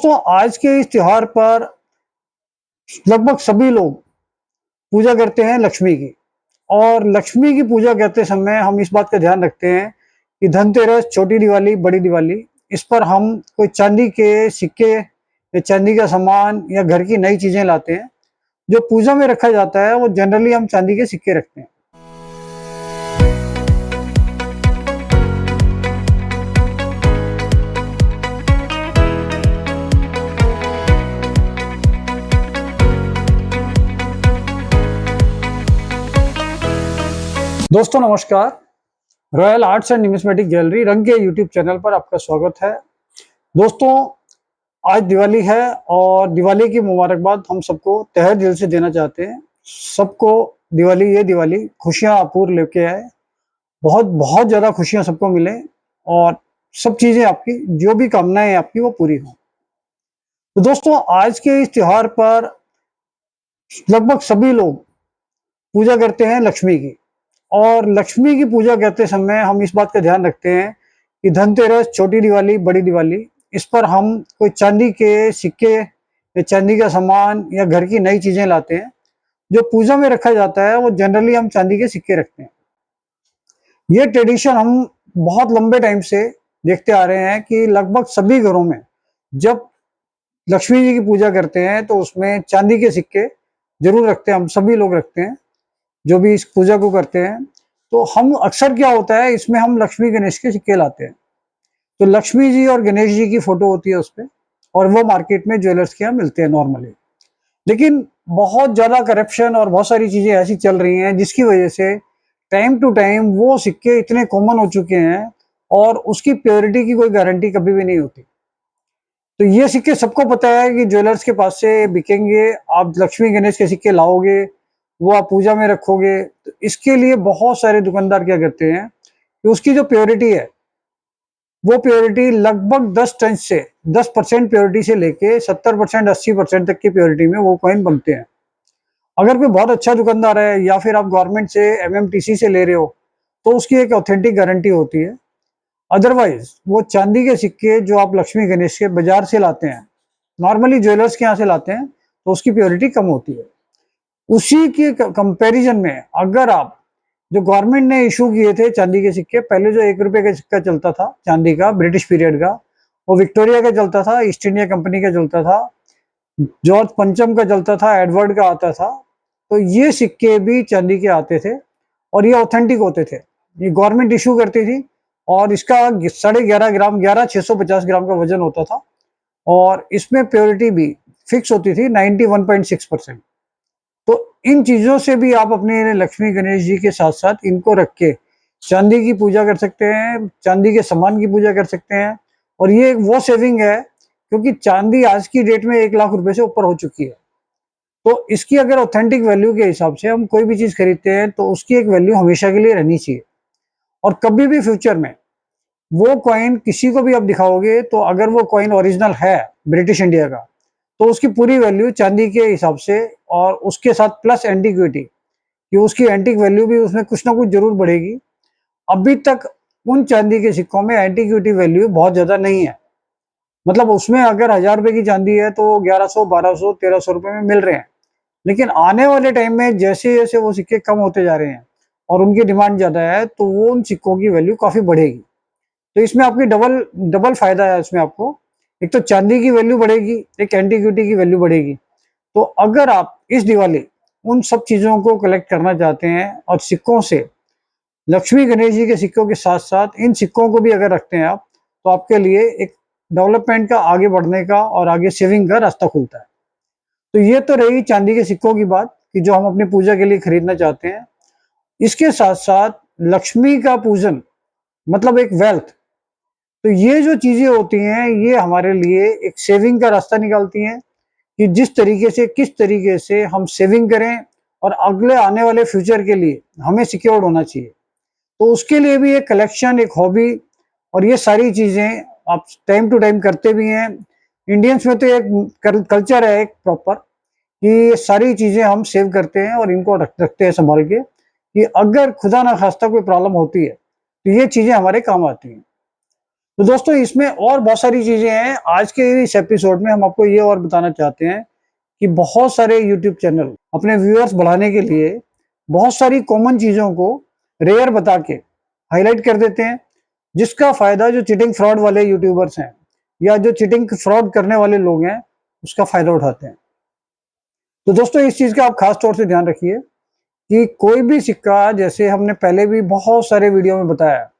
तो आज के इस त्योहार पर लगभग सभी लोग पूजा करते हैं लक्ष्मी की। और लक्ष्मी की पूजा करते समय हम इस बात का ध्यान रखते हैं कि धनतेरस, छोटी दिवाली, बड़ी दिवाली, इस पर हम कोई चांदी के सिक्के या चांदी का सामान या घर की नई चीजें लाते हैं। जो पूजा में रखा जाता है वो जनरली हम चांदी के सिक्के रखते हैं। दोस्तों नमस्कार। Royal arts and numismatic jewellery रंग के यूट्यूब चैनल पर आपका स्वागत है। दोस्तों आज दिवाली है और दिवाली की मुबारकबाद हम सबको तहे दिल से देना चाहते हैं। सबको ये दिवाली खुशियां अपूर्व लेके आए, बहुत बहुत ज्यादा खुशियां सबको मिले और सब चीजें आपकी जो भी कामनाएं आपकी वो पूरी हों। तो दोस्तों आज के इस त्योहार पर लगभग सभी लोग पूजा करते हैं लक्ष्मी की। और लक्ष्मी की पूजा करते समय हम इस बात का ध्यान रखते हैं कि धनतेरस, छोटी दिवाली, बड़ी दिवाली, इस पर हम कोई चांदी के सिक्के या चांदी का सामान या घर की नई चीजें लाते हैं। जो पूजा में रखा जाता है वो जनरली हम चांदी के सिक्के रखते हैं। ये ट्रेडिशन हम बहुत लंबे टाइम से देखते आ रहे हैं कि लगभग सभी घरों में जब लक्ष्मी जी की पूजा करते हैं तो उसमें चांदी के सिक्के जरूर रखते हैं। हम सभी लोग रखते हैं जो भी इस पूजा को करते हैं। तो हम अक्सर क्या होता है, इसमें हम लक्ष्मी गणेश के सिक्के लाते हैं। तो लक्ष्मी जी और गणेश जी की फोटो होती है उस पे, और वो मार्केट में ज्वेलर्स के यहाँ मिलते हैं नॉर्मली। लेकिन बहुत ज्यादा करप्शन और बहुत सारी चीजें ऐसी चल रही हैं जिसकी वजह से टाइम टू टाइम वो सिक्के इतने कॉमन हो चुके हैं और उसकी प्योरिटी की कोई गारंटी कभी भी नहीं होती। तो ये सिक्के सबको पता है कि ज्वेलर्स के पास से बिकेंगे, आप लक्ष्मी गणेश के सिक्के लाओगे, वो आप पूजा में रखोगे। तो इसके लिए बहुत सारे दुकानदार क्या करते हैं कि उसकी जो प्योरिटी है वो प्योरिटी लगभग 10% प्योरिटी से लेके 70%, 80% तक की प्योरिटी में वो कॉइन बनते हैं। अगर कोई बहुत अच्छा दुकानदार है या फिर आप गवर्नमेंट से एमएमटीसी से ले रहे हो तो उसकी एक ऑथेंटिक गारंटी होती है। अदरवाइज वो चांदी के सिक्के जो आप लक्ष्मी गणेश के बाजार से लाते हैं, नॉर्मली ज्वेलर्स के यहाँ से लाते हैं, तो उसकी प्योरिटी कम होती है। उसी के कंपैरिजन में अगर आप जो गवर्नमेंट ने इशू किए थे चांदी के सिक्के, पहले जो 1 रुपए का सिक्का चलता था चांदी का ब्रिटिश पीरियड का, वो विक्टोरिया का चलता था, ईस्ट इंडिया कंपनी का चलता था, जॉर्ज पंचम का चलता था, एडवर्ड का आता था। तो ये सिक्के भी चांदी के आते थे और ये ऑथेंटिक होते थे। ये गवर्नमेंट इशू करती थी और इसका 11.5 ग्राम 650 ग्राम का वजन होता था और इसमें प्योरिटी भी फिक्स होती थी 91.6%। तो इन चीजों से भी आप अपने लक्ष्मी गणेश जी के साथ साथ इनको रख के चांदी की पूजा कर सकते हैं, चांदी के सामान की पूजा कर सकते हैं। और ये वो सेविंग है क्योंकि चांदी आज की डेट में 1 लाख रुपए से ऊपर हो चुकी है। तो इसकी अगर ऑथेंटिक वैल्यू के हिसाब से हम कोई भी चीज खरीदते हैं तो उसकी एक वैल्यू हमेशा के लिए रहनी चाहिए। और कभी भी फ्यूचर में वो कॉइन किसी को भी आप दिखाओगे तो अगर वो कॉइन ओरिजिनल है ब्रिटिश इंडिया का तो उसकी पूरी वैल्यू चांदी के हिसाब से, और उसके साथ प्लस एंटीक्विटी कि उसकी एंटीक वैल्यू भी उसमें कुछ ना कुछ जरूर बढ़ेगी। अभी तक उन चांदी के सिक्कों में एंटीक्विटी वैल्यू बहुत ज्यादा नहीं है। मतलब उसमें अगर 1000 रुपए की चांदी है तो 1100, 1200, 1300 रुपए में मिल रहे हैं। लेकिन आने वाले टाइम में जैसे जैसे वो सिक्के कम होते जा रहे हैं और उनकी डिमांड ज्यादा है तो वो उन सिक्कों की वैल्यू काफी बढ़ेगी। तो इसमें आपकी डबल डबल फायदा है। इसमें आपको एक तो चांदी की वैल्यू बढ़ेगी, एक एंटीक्विटी की वैल्यू बढ़ेगी। तो अगर आप इस दिवाली उन सब चीजों को कलेक्ट करना चाहते हैं और सिक्कों से लक्ष्मी गणेश जी के सिक्कों के साथ साथ इन सिक्कों को भी अगर रखते हैं आप, तो आपके लिए एक डेवलपमेंट का, आगे बढ़ने का और आगे सेविंग का रास्ता खुलता है। तो ये तो रही चांदी के सिक्कों की बात कि जो हम अपनी पूजा के लिए खरीदना चाहते हैं। इसके साथ साथ लक्ष्मी का पूजन मतलब एक वेल्थ, तो ये जो चीजें होती हैं ये हमारे लिए एक सेविंग का रास्ता निकालती हैं कि किस तरीके से हम सेविंग करें और अगले आने वाले फ्यूचर के लिए हमें सिक्योर्ड होना चाहिए। तो उसके लिए भी एक कलेक्शन, एक हॉबी और ये सारी चीजें आप टाइम टू टाइम करते भी हैं। इंडियंस में तो एक कल्चर है एक प्रॉपर कि ये सारी चीजें हम सेव करते हैं और इनको रखते हैं संभाल के कि अगर खुदा ना खास्ता कोई प्रॉब्लम होती है तो ये चीजें हमारे काम आती हैं। तो दोस्तों इसमें और बहुत सारी चीजें हैं। आज के इस एपिसोड में हम आपको ये और बताना चाहते हैं कि बहुत सारे यूट्यूब चैनल अपने व्यूअर्स बढ़ाने के लिए बहुत सारी कॉमन चीजों को रेयर बता के हाईलाइट कर देते हैं, जिसका फायदा जो चीटिंग फ्रॉड वाले यूट्यूबर्स हैं या जो चीटिंग फ्रॉड करने वाले लोग हैं उसका फायदा उठाते हैं। तो दोस्तों इस चीज का आप खास तौर से ध्यान रखिए कि कोई भी सिक्का, जैसे हमने पहले भी बहुत सारे वीडियो में बताया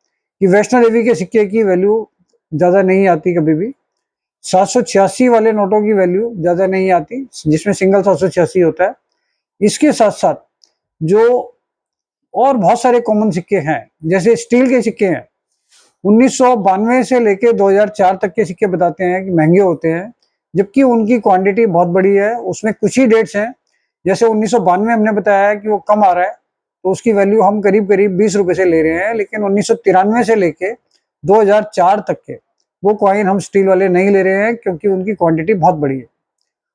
कि वैष्णो देवी के सिक्के की वैल्यू ज्यादा नहीं आती कभी भी, 786 वाले नोटों की वैल्यू ज्यादा नहीं आती जिसमें सिंगल 786 होता है। इसके साथ साथ जो और बहुत सारे कॉमन सिक्के हैं, जैसे स्टील के सिक्के हैं, 1992 से लेके 2004 तक के सिक्के बताते हैं कि महंगे होते हैं, जबकि उनकी क्वांटिटी बहुत बड़ी है। उसमें कुछ ही डेट्स हैं, जैसे 1992 हमने बताया कि वो कम आ रहा है तो उसकी वैल्यू हम करीब करीब 20 रुपए से ले रहे हैं, लेकिन 1993 से लेके 2004 तक के वो कॉइन हम स्टील वाले नहीं ले रहे हैं क्योंकि उनकी क्वांटिटी बहुत बड़ी है।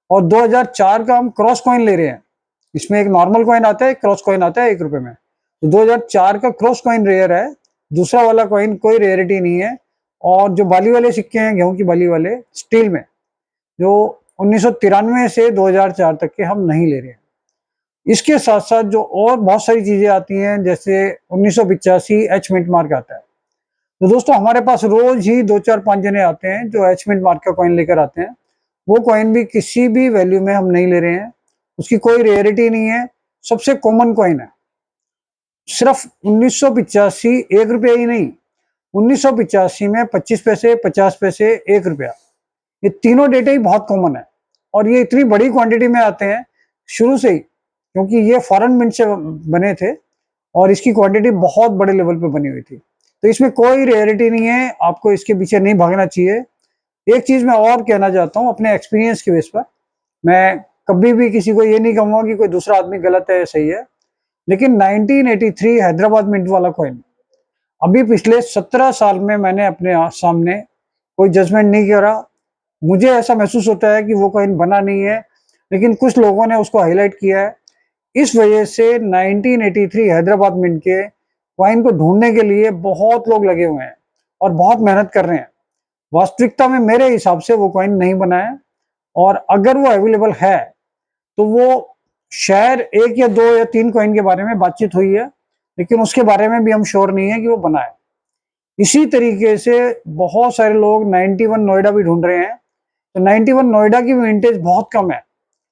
और 2004 का हम क्रॉस कॉइन ले रहे हैं। इसमें एक नॉर्मल कॉइन आता है, एक क्रॉस कॉइन आता है 1 रुपए में। तो 2004 का क्रॉस कॉइन रेयर है, दूसरा वाला कॉइन कोई रेयरिटी नहीं है। और जो बाली वाले सिक्के हैं, गेहूं की बाली वाले स्टील में, जो 1993 से 2004 तक के हम नहीं ले रहे हैं। इसके साथ साथ जो और बहुत सारी चीजें आती हैं, जैसे 1985 एच मिंट मार्क आता है। तो दोस्तों हमारे पास रोज ही 2 4 5 जने आते हैं जो एच मिंट मार्क का कॉइन लेकर आते हैं। वो कॉइन भी किसी भी वैल्यू में हम नहीं ले रहे हैं, उसकी कोई रेयरिटी नहीं है, सबसे कॉमन कॉइन है। सिर्फ 1985 1 रुपया ही नहीं, 1985 में 25 पैसे, 50 पैसे, 1 रुपया, ये तीनों डेटे ही बहुत कॉमन है। और ये इतनी बड़ी क्वांटिटी में आते हैं शुरू से ही, क्योंकि ये फॉरेन मिंट से बने थे और इसकी क्वांटिटी बहुत बड़े लेवल पे बनी हुई थी। तो इसमें कोई रेयरिटी नहीं है, आपको इसके पीछे नहीं भागना चाहिए। एक चीज मैं और कहना चाहता हूँ अपने एक्सपीरियंस के बेस पर, मैं कभी भी किसी को ये नहीं कहूंगा कि कोई दूसरा आदमी गलत है या सही है, लेकिन 1983 हैदराबाद मिंट वाला कॉइन अभी पिछले 17 साल में मैंने अपने सामने कोई जजमेंट नहीं करा। मुझे ऐसा महसूस होता है कि वो कॉइन बना नहीं है, लेकिन कुछ लोगों ने उसको हाईलाइट किया है। इस वजह से 1983 हैदराबाद मिंट के कॉइन को ढूंढने के लिए बहुत लोग लगे हुए हैं और बहुत मेहनत कर रहे हैं। वास्तविकता में मेरे हिसाब से वो कॉइन नहीं बना है, और अगर वो अवेलेबल है तो वो शायद 1 या 2 या 3 कॉइन के बारे में बातचीत हुई है, लेकिन उसके बारे में भी हम श्योर नहीं है कि वो बना है। इसी तरीके से बहुत सारे लोग 91 नोएडा भी ढूंढ रहे हैं। तो 91 नोएडा की विंटेज बहुत कम है,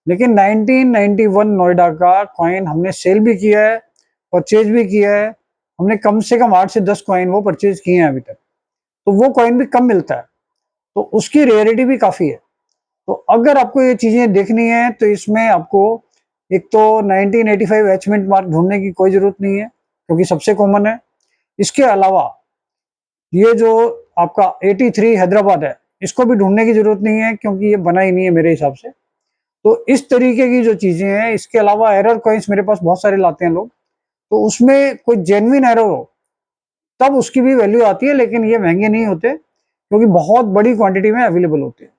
लेकिन 1991 नोएडा का कॉइन हमने सेल भी किया है, परचेज भी किया है। हमने कम से कम 8 से 10 कॉइन वो परचेज किए हैं अभी तक। तो वो कॉइन भी कम मिलता है, तो उसकी रेयरिटी भी काफी है। तो अगर आपको ये चीजें देखनी है तो इसमें आपको एक तो 1985 एच मिंट मार्क ढूंढने की कोई जरूरत नहीं है क्योंकि सबसे कॉमन है। इसके अलावा ये जो आपका 83 हैदराबाद है, इसको भी ढूंढने की जरूरत नहीं है क्योंकि ये बना ही नहीं है मेरे हिसाब से। तो इस तरीके की जो चीजें हैं, इसके अलावा एरर कॉइन्स मेरे पास बहुत सारे लाते हैं लोग, तो उसमें कोई जेन्युइन एरर हो तब उसकी भी वैल्यू आती है, लेकिन ये महंगे नहीं होते क्योंकि बहुत बड़ी क्वांटिटी में अवेलेबल होते हैं।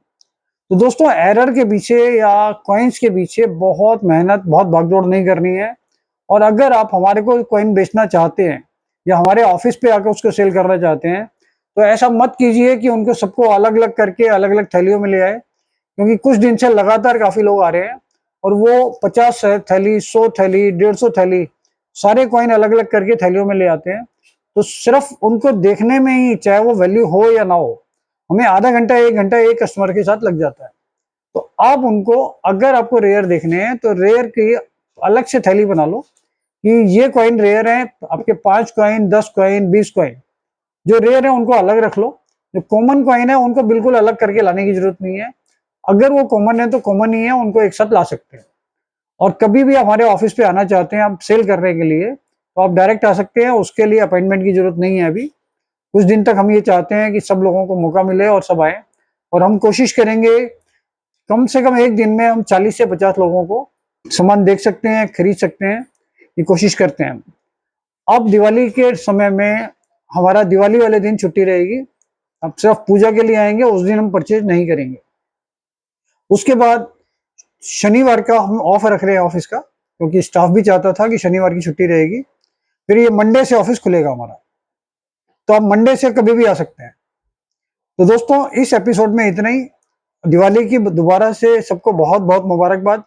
तो दोस्तों एरर के पीछे या कॉइन्स के पीछे बहुत मेहनत, बहुत भागदौड़ नहीं करनी है। और अगर आप हमारे को कॉइन बेचना चाहते हैं या हमारे ऑफिस पे आकर उसको सेल करना चाहते हैं, तो ऐसा मत कीजिए कि उनको सबको अलग अलग करके अलग अलग थैलियों में ले आए, क्योंकि कुछ दिन से लगातार काफी लोग आ रहे हैं और वो 50 थैली, 100 थैली, 150 थैली, सारे कॉइन अलग अलग करके थैलियों में ले आते हैं। तो सिर्फ उनको देखने में ही, चाहे वो वैल्यू हो या ना हो, हमें आधा घंटा 1 घंटा एक कस्टमर के साथ लग जाता है। तो आप उनको, अगर आपको रेयर देखने हैं तो रेयर की अलग से थैली बना लो कि ये कॉइन रेयर है, आपके 5 कॉइन, 10 कॉइन, 20 कॉइन जो रेयर है उनको अलग रख लो। जो कॉमन कॉइन है उनको बिल्कुल अलग करके लाने की जरूरत नहीं है। अगर वो कॉमन है तो कॉमन ही है, उनको एक साथ ला सकते हैं। और कभी भी हमारे ऑफिस पे आना चाहते हैं आप सेल करने के लिए, तो आप डायरेक्ट आ सकते हैं, उसके लिए अपॉइंटमेंट की जरूरत नहीं है। अभी कुछ दिन तक हम ये चाहते हैं कि सब लोगों को मौका मिले और सब आए, और हम कोशिश करेंगे कम से कम एक दिन में हम 40 से 50 लोगों को सामान देख सकते हैं, खरीद सकते हैं, ये कोशिश करते हैं। अब दिवाली के समय में हमारा दिवाली वाले दिन छुट्टी रहेगी, अब सिर्फ पूजा के लिए आएंगे, उस दिन हम परचेज नहीं करेंगे। उसके बाद शनिवार का हम ऑफ रख रहे हैं ऑफिस का, क्योंकि स्टाफ भी चाहता था कि शनिवार की छुट्टी रहेगी। फिर ये मंडे से ऑफिस खुलेगा हमारा, तो आप मंडे से कभी भी आ सकते हैं। तो दोस्तों इस एपिसोड में इतना ही। दिवाली की दोबारा से सबको बहुत बहुत मुबारकबाद।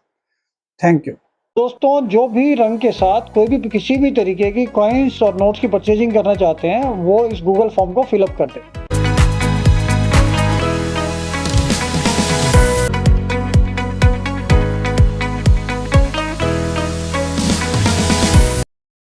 Thank you. दोस्तों जो भी रंग के साथ कोई भी किसी भी तरीके की कॉइन्स और नोट्स की परचेजिंग करना चाहते हैं वो इस गूगल फॉर्म को फिलअप कर दें।